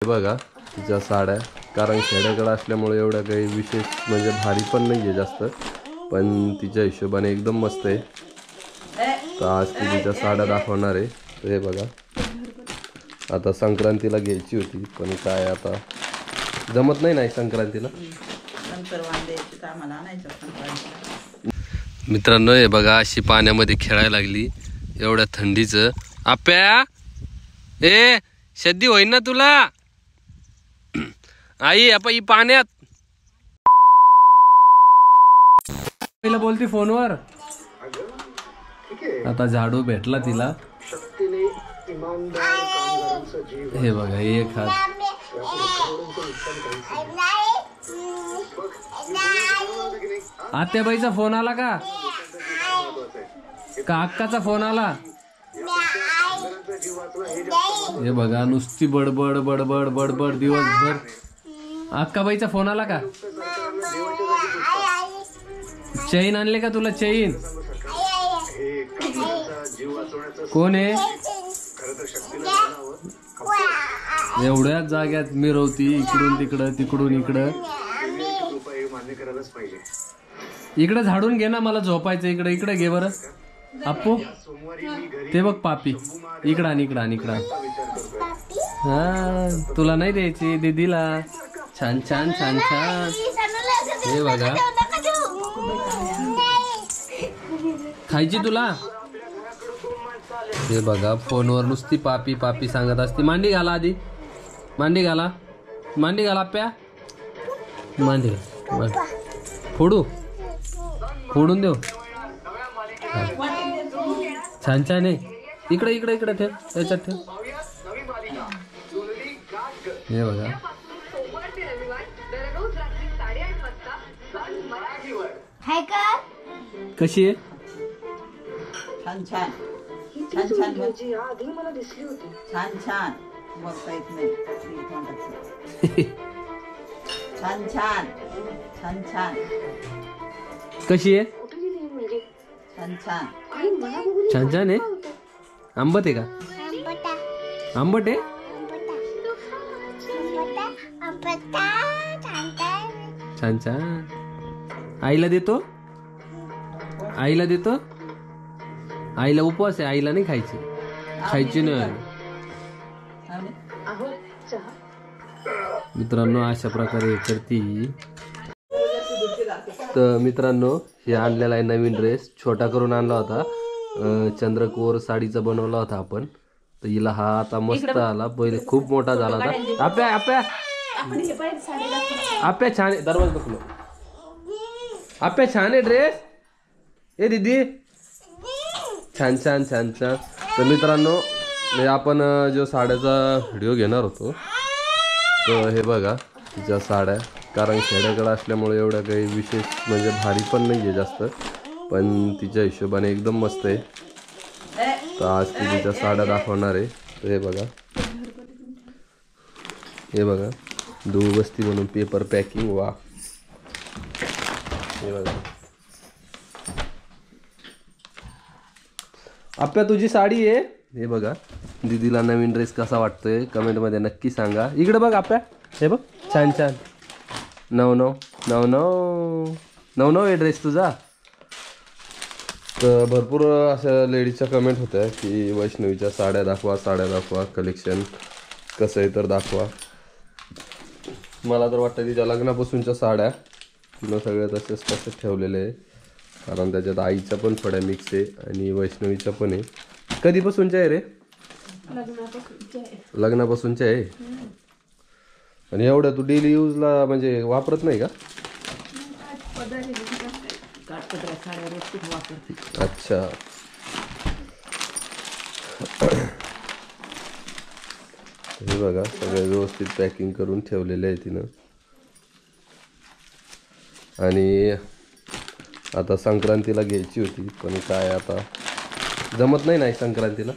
बघा तिच्या साड्या, कारण खेड्याकडे असल्यामुळे एवढ्या काही विशेष म्हणजे भारी पण नाही आहे जास्त, पण तिच्या हिशोबाने एकदम मस्त आहे. तर आज ती तिच्या साड्या दाखवणार आहे. तर हे बघा, आता संक्रांतीला घ्यायची होती पण काय आता जमत नाही संक्रांतीला. मित्रांनो हे बघा अशी पाण्यामध्ये खेळायला लागली एवढ्या थंडीचं. आप्या ए शद्दी होईन ना तुला आई, आपण ही पाण्यात तिला बोलती फोनवर. आता झाडू भेटला तिला. हे बघा एक हात. आत्याबाईचा फोन आला का अक्काचा फोन आला? हे बघा नुसती बडबड बडबड बडबड दिवसभर. अक्काबाईचा फोन आला का? चैन आणले का तुला? चैन कोण आहे? एवढ्याच जाग्यात मिरवती, इकडून तिकडं तिकडून इकडं. इकडे झाडून घे ना, मला झोपायचं. इकडे इकडे घे बरं अप्पू. ते बघ पापी इकडं आणि इकडं आणि इकडं. हा तुला नाही द्यायची दीदीला. छान छान छान छान. हे बघा खायची तुला. हे बघा फोनवर नुसती पापी पापी सांगत असते. मांडी घाला आधी, मांडी घाला, मांडी घाला आप्या, मांडी फोडू, फोडून देऊ. छान छान आहे. इकडे इकडे इकडे ठेव, त्याच्यात ठेव. हे बघा कशी आहे. छान छान छान छान मला दिसली होती. छान छान बघता येत नाही. छान छान छान छान कशी आहे. छान छान छान छान आहे. आंबट आहे का? आंबट आहे. छान छान. आईला देतो, आईला देतो. आईला उपवास आहे, आईला नाही खायची, खायची नाही. मित्रांनो अशा प्रकारे करती. तर मित्रांनो हे आणलेला आहे नवीन ड्रेस. छोटा करून आणला होता, चंद्रकोर साडीचा बनवला होता आपण. तर हिला हा आता मस्त आला. पहिले खूप मोठा झाला होता. आप्या आप्या आप्या छान आहे. दरवाजा बघलो. आप्या छान आहे ड्रेस. ए दीदी छान छान छान छान. तर मित्रांनो आपण जो साड्याचा व्हिडिओ घेणार होतो, तर हे बघा तिच्या साड्या, कारण खेड्याकडे असल्यामुळे एवढ्या काही विशेष म्हणजे भारी पण नाही आहे जास्त, पण तिच्या हिशोबाने एकदम मस्त आहे. तर आज ती तिच्या साड्या दाखवणार आहे. तर हे बघा, हे बघा दुबस्ती म्हणून पेपर पॅकिंग. वा हे बघा. आप्या तुझी साडी आहे. हे बघा दीदीला नवीन ड्रेस कसा वाटतोय कमेंटमध्ये नक्की सांगा. इकडे बघ आप्या, हे बघ छान छान. नव नव नव नव नव नव आहे ड्रेस तुझा. तर भरपूर अशा लेडीजच्या कमेंट होत्या की वैष्णवीच्या साड्या दाखवा, साड्या दाखवा, कलेक्शन कसं आहे तर दाखवा. मला तर वाटतं तिच्या लग्नापासूनच्या साड्या तिनं सगळ्या तसेच तसेच ठेवलेले आहे, कारण त्याच्यात आईच्या पण थोड्या मिक्स आहे आणि वैष्णवीच्या पण आहे. कधीपासूनच्या आहे रे? लग्नापासूनच्या आहे. आणि एवढं तू डेली यूजला म्हणजे वापरत नाही का? अच्छा. हे बघा सगळं व्यवस्थित पॅकिंग करून ठेवलेलं आहे तिनं. आणि आता संक्रांतीला घ्यायची होती पण काय आता जमत नाही संक्रांतीला.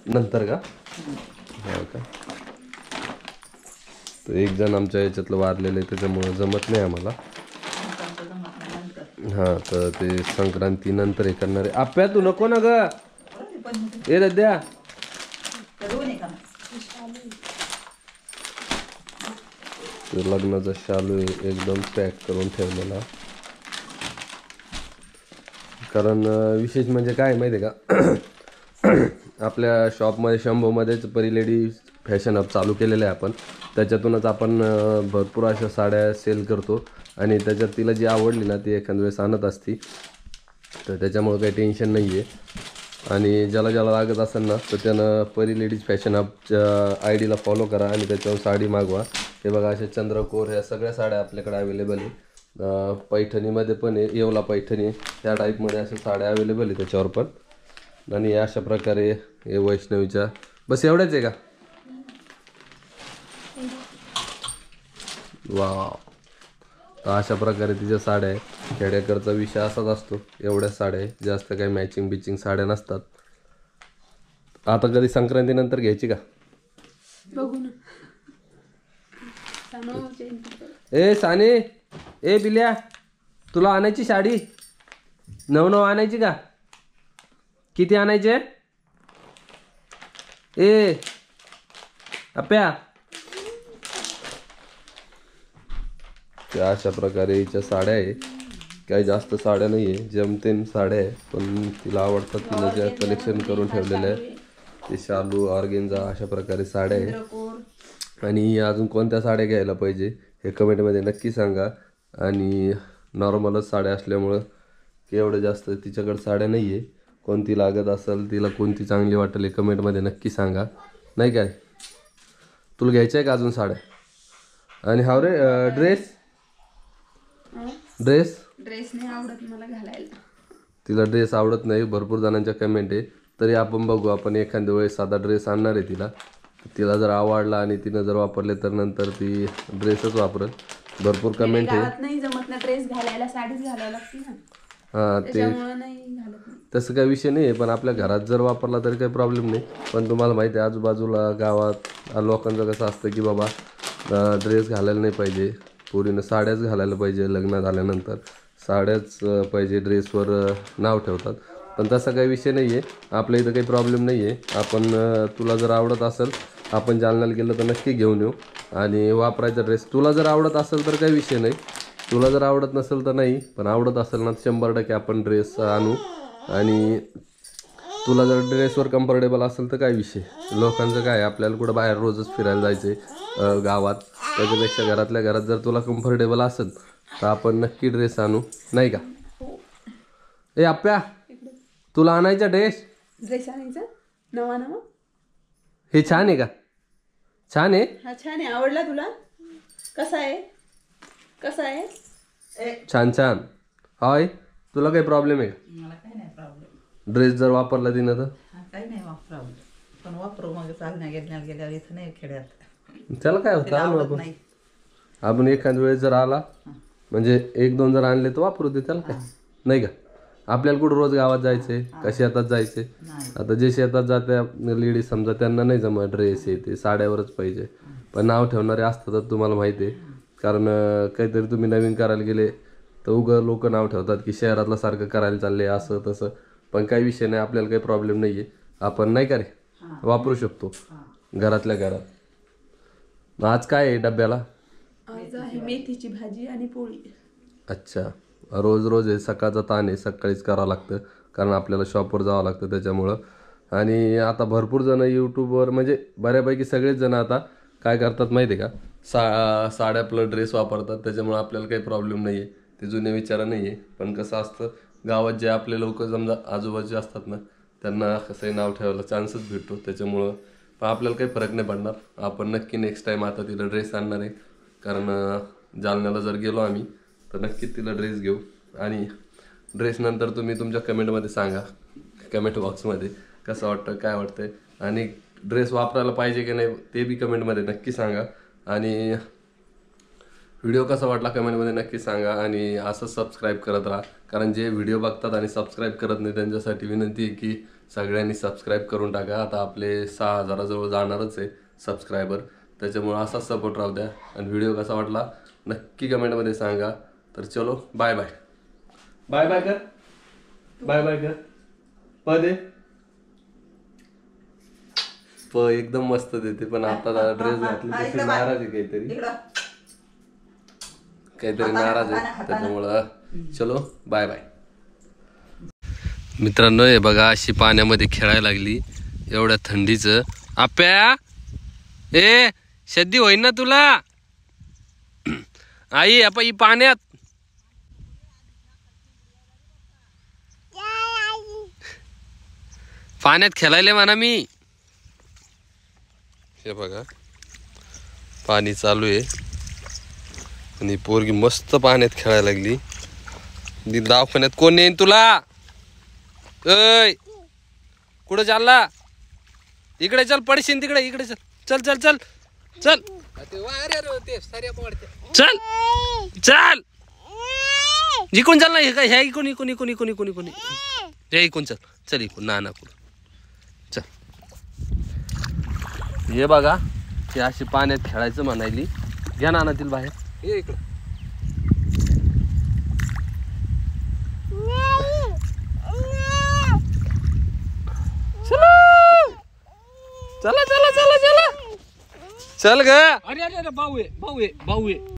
नंतर का? हो का. तर एक जण आमच्या याच्यातलं वारलेलं आहे त्याच्यामुळं जमत नाही आम्हाला. हां तर ते संक्रांती नंतर हे करणार आहे. आप्या तू नको ना ग. ए दद्या का लग्नाचा शालू आहे एकदम पॅक करून ठेवलेला. कारण विशेष म्हणजे काय माहिती आहे का, आपल्या शॉपमध्ये शंभूमध्येच परी लेडी फॅशन हब चालू केलेलं आहे आपण. त्याच्यातूनच आपण भरपूर अशा साड्या सेल करतो आणि त्याच्यात तिला जी आवडली ना ती एखाद्या वेळेस आणत असती. तर त्याच्यामुळं काही टेन्शन नाही आहे. आणि ज्याला ज्याला लागत असेल ना तर त्यानं परी लेडीज फॅशन हबच्या ID ला फॉलो करा आणि त्याच्यावर साडी मागवा. हे बघा अशा चंद्रकोर ह्या सगळ्या साड्या आपल्याकडे अवेलेबल आहे. पैठणीमध्ये पण आहे, येवला पैठणी त्या टाईपमध्ये अशा साड्या अवेलेबल आहे त्याच्यावर पण. आणि अशा प्रकारे हे वैष्णवीच्या बस एवढ्याच आहे का. वा, तर अशा प्रकारे तिच्या साड्या आहे. खेड्याकडचा विषय असाच असतो, एवढ्या साड्या आहे, जास्त काही मॅचिंग बिचिंग साड्या नसतात. आता कधी संक्रांतीनंतर घ्यायची का. बघू ना. ए साने, ए बिल्या, तुला आणायची साडी 9 आणायची का. किती आणायचे ए आप्या. अशा प्रकारे हिच्या साड्या आहे, काही जास्त साड्या नाही आहे, जेमतेम साड्या आहे पण तिला आवडतात. तिला ज्या कलेक्शन करून ठेवलेलं आहे ते शालू ऑर्गेन्झा अशा प्रकारे साड्या आहे. आणि अजून कोणत्या साड्या घ्यायला पाहिजे हे कमेंटमध्ये नक्की सांगा. आणि नॉर्मलच साड्या असल्यामुळं की एवढं जास्त तिच्याकडे साड्या नाही आहे. कोणती लागत असेल, तिला कोणती चांगली वाटेल हे कमेंटमध्ये नक्की सांगा. नाही काय, तुला घ्यायचं आहे का अजून साड्या. आणि हा रे ड्रेस ड्रेस नाही आवडत मला घालायला. तिला ड्रेस आवडत नाही, भरपूर जणांच्या कमेंट आहे. तरी आपण बघू, आपण एखाद्या वेळेस साधा ड्रेस आणणार आहे तिला. तिला जर आवडला आणि तिनं जर वापरले तर नंतर ती ड्रेसच वापरेल. भरपूर कमेंट आहे. नाही जमत ना ड्रेस घालायला, साडीच घालायला लागते ना. हां, ते नाही घालत. तसं काही विषय नाही आहे, पण आपल्या घरात जर वापरला तरी काही प्रॉब्लेम नाही. पण तुम्हाला माहिती आहे आजूबाजूला गावात लोकांचं कसं असतं की बाबा ड्रेस घालायला नाही पाहिजे, पोरीनं साड्याच घालायला पाहिजे, लग्न झाल्यानंतर साड्याच पाहिजे, ड्रेसवर नाव ठेवतात. पण तसा काही विषय नाही आहे, आपल्या इथं काही प्रॉब्लेम नाही आहे. आपण तुला जर आवडत असेल, आपण जालन्याला गेलो तर नक्की घेऊन येऊ आणि वापरायचा ड्रेस. तुला जर आवडत असेल तर काही विषय नाही, तुला जर आवडत नसेल तर नाही, पण आवडत असेल ना 100% आपण ड्रेस आणू. आणि तुला जर ड्रेसवर कम्फर्टेबल असेल तर काय विषय. लोकांचं काय, आपल्याला कुठं बाहेर रोजच फिरायला जायचं गावात, त्याच्यापेक्षा घरातल्या घरात जर तुला कम्फर्टेबल असेल तर आपण नक्की ड्रेस आणू. नाही का. ए आप्या, तुला आणायचा ड्रेस आणायचा नवा. हे छान आहे का. छान आहे. हा छान आहे, आवडला तुला. कसा आहे छान छान. हाय, तुला काही प्रॉब्लेम आहे का. मला काही नाही प्रॉब्लेम. ड्रेस जर वापरला तिनं तर काही नाही प्रॉब्लेम, पण वापरू मग चालण्या गेल्यावर इथं नाही खेड्यात. त्याला काय होतं, आणू आपण. नाही आपण एखाद्या वेळेस जर आला म्हणजे 1-2 जर आणले तर वापरू दे, त्याला काय. नाही का. आपल्याला कुठं रोज गावात जायचे का शेतात जायचे. आता जे शेतात जाते लेडीज समजा त्यांना नाही जमत ड्रेस येते, साड्यावरच पाहिजे. पण नाव ठेवणारे असतात तुम्हाला माहिती आहे. कारण काहीतरी तुम्ही नवीन करायला गेले तर उगं लोक नाव ठेवतात की शहरातलं सारखं करायला चालले असं तसं. पण काही विषय नाही, आपल्याला काही प्रॉब्लेम नाही आहे, आपण नाही का रे वापरू शकतो घरातल्या घरात. आज काय आहे डब्याला. आज आहे मेथीची भाजी आणि पोळी. अच्छा, रोज रोज हे सकाळचा ताण आहे, सकाळीच करावं लागतं कारण आपल्याला शॉपवर जावं लागतं त्याच्यामुळं. आणि आता भरपूर जण यूट्यूबवर म्हणजे बऱ्यापैकी सगळेच जण आता काय करतात माहिती आहे का, साड्या आपलं ड्रेस वापरतात. त्याच्यामुळं आपल्याला काही प्रॉब्लेम नाही आहे, ते जुने विचार नाही आहे. पण कसं असतं गावात जे आपले लोक समजा आजूबाजूचे असतात ना त्यांना कसंही नाव ठेवायला चान्सच भेटतो. त्याच्यामुळं पण आपल्याला काही फरक नाही पडणार. आपण नक्की नेक्स्ट टाईम आता तिला ड्रेस आणणार आहे, कारण जालन्याला जर गेलो आम्ही तर नक्कीच तिला ड्रेस घेऊ. आणि ड्रेस नंतर तुम्ही तुमच्या कमेंटमध्ये सांगा, कमेंट बॉक्समध्ये कसं वाटतं काय वाटतंय, आणि ड्रेस वापरायला पाहिजे की नाही ते बी कमेंटमध्ये नक्की सांगा. आणि व्हिडिओ कसा वाटला कमेंटमध्ये नक्की सांगा. आणि असं सबस्क्राईब करत राहा, कारण जे व्हिडिओ बघतात आणि सबस्क्राईब करत नाही त्यांच्यासाठी विनंती आहे की सगळ्यांनी सबस्क्राईब करून टाका. आता आपले 6,000 जवळ जाणारच आहे सबस्क्रायबर, त्याच्यामुळं असाच सपोर्ट राहू द्या. आणि व्हिडिओ कसा वाटला नक्की कमेंटमध्ये सांगा. तर चलो बाय बाय. बाय बाय कर, बाय बाय कर. पदे एकदम मस्त देते, पण आता ड्रेस घातली तशी नाराज आहे काहीतरी नाराज आहे त्याच्यामुळं. चलो बाय बाय. मित्रांनो हे बघा अशी पाण्यामध्ये खेळायला लागली एवढ्या थंडीचं. आप्या ए शद्दी होईन ना तुला. आई आपण ही पाण्यात खेळायले म्हणा मी. हे बघा पाणी चालू आहे आणि पोरगी मस्त पाण्यात खेळायला लागली. दवाखान्यात कोण येईन तुला. ऐ कुठं चालला. इकडे चल पडशीन तिकडे. इकडे चल चल चल चल चल चल चल. इकून चल ना. ह्या इकून इकून इकून इकून इकून इकून हे इकून चल चल इकून ना कुठं चल. हे बघा हे अशी पाण्यात खेळायचं म्हणायली. घ्या ना तिला बाहेर. ये इकडं. चला चला चला चला चल ग. अरे अरे भाऊ आहे भाऊ आहे भाऊ आहे.